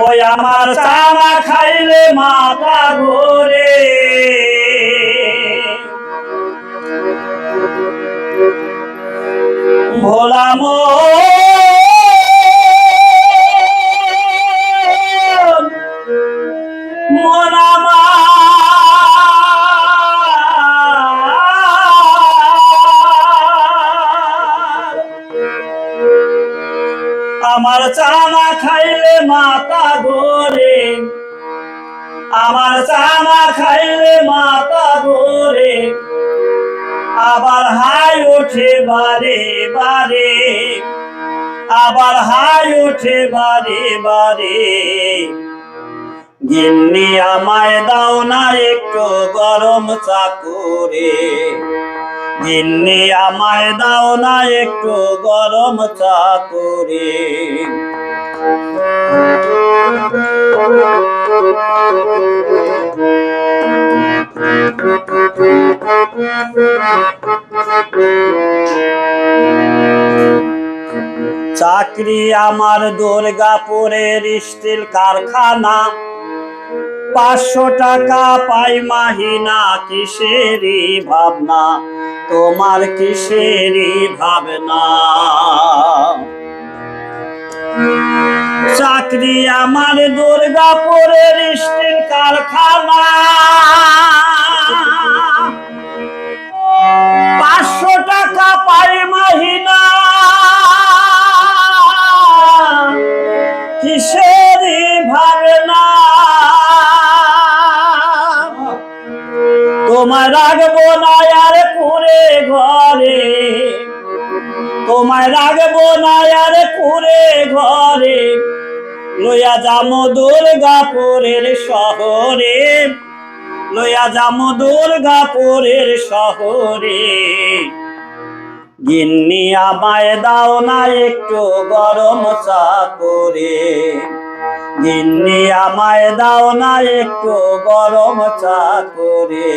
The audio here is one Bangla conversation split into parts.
ওই আমার চানা খাইলে মাথা ঘোরে, ভোলা মন আমার চানা খাইলে মাথা ঘোরে, আমার চানা খাইলে মাথা ঘোরে, আবার হাই ওঠে বারে বারে, আবার হাই ওঠে বারে বারে। গিন্নি আমায় দাও না একটু গরম চা করে, গিন্নি আমায় দাও না একটু গরম চা করে। চাকরি আমার দুর্গাপুরের স্টিল কারখানা, 500 টাকা পাই মাহিনা, কিসেরই ভাবনা তোমার, কিসেরই ভাবনা। চাকরি আমার দুর্গাপুরের স্টিল কারখানা, 500 টাকা পাই মাহিনা, কিসেরই ভাবনা। তোমায় রাখবো না আর কুড়ে ঘরে, তোমায় রাখবো না আর কুড়ে ঘরে, লইয়া যামো দুর্গাপুরের শহরে, লইয়া যামো দুর্গাপুরের শহরে। গিন্নি আমায় দাও না একটু গরম চা করে, গিন্নি আমায় দাও না একটু গরম চা করে।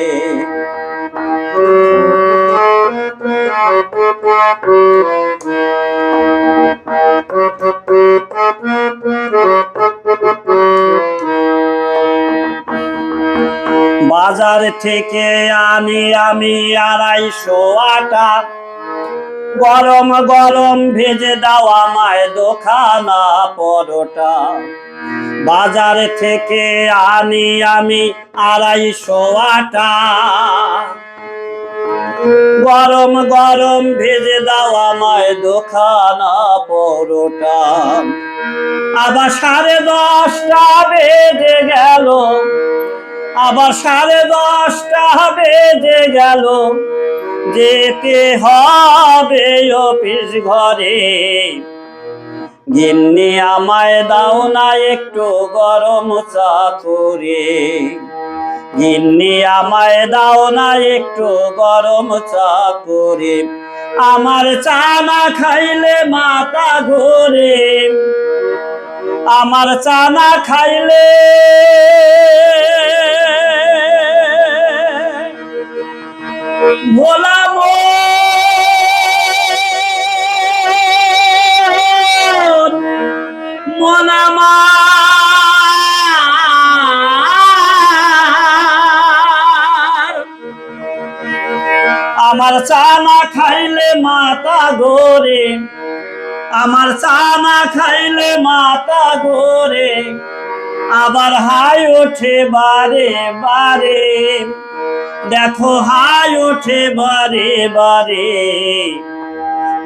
বাজার থেকে আনি আমি 250 আটা, গরম গরম ভেজে দাও আমায় দোখানা পরোটা। বাজার থেকে আনি আমি 250 আটা, গরম গরম ভেজে দাও আমায় দোখানা পরোটা। আবার 10:30টা বেজে গেল, আবার 10:30টা বেজে গেল, যেতে হবে অফিস ঘরে। গিন্নি আমায় দাও না একটু গরম চা করে, গিন্নি আমায় দাও না একটু গরম চা করে। আমার চা না খাইলে মাথা ঘোরে, আমার চা না খাইলে ভোলা মন আমার চা না খাইলে মাথা ঘোরে, আমার চা না খাইলে মাথা ঘোরে, আবার হাই ওঠে বারে বারে, দেখো হাই ওঠে বারে বারে।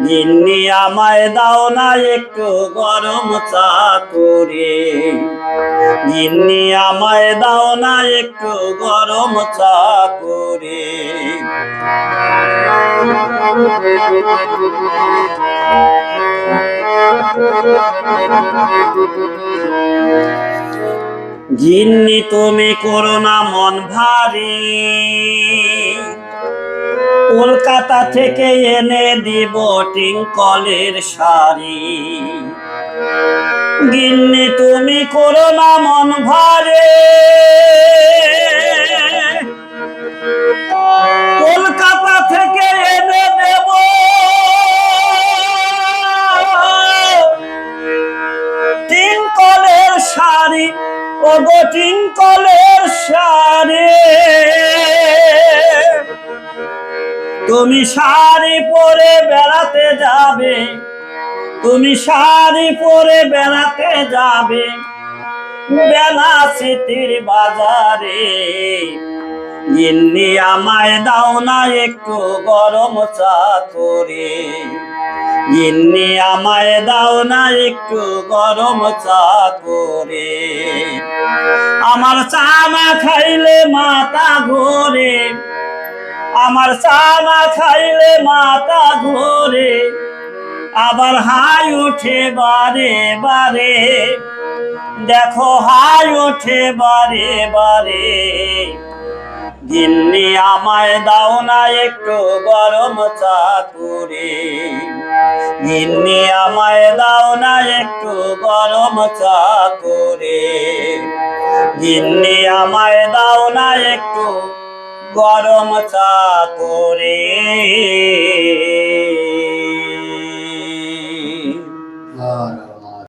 গিন্নি আমায় দাও না একটু গরম চা করে, গিন্নি আমায় দাও না একটু গরম চা করে। গিন্নি তুমি করো না মন ভারী, কলকাতা থেকে এনে দিব টিঙ্কলের শাড়ি। গিন্নি তুমি করো না মন ভারী, কলকাতা থেকে এনে দেব টিঙ্কলের শাড়ি। শাড়ি ও গটিন কলের শাড়ি তুমি শাড়ি পরে বেড়াতে যাবে তুমি শাড়ি পরে বেড়াতে যাবে বেলা স্মৃতির বাজারে গিন্নি আমায় দাও না একটু গরম চা করে গিন্নি আমায় দাও না একটু গরম চা করে আমার চা না খাইলে মাথা ঘোরে আমার চা না খাইলে মাথা ঘোরে আবার হাই ওঠে বারে বারে দেখো হাই ওঠে বারে বারে গিন্নি আমায় দাও না একটু গরম চা করে গিন্নি আমায় দাও না একটু গরম চা করে গিন্নি আমায় দাও না একটু গরম চা করে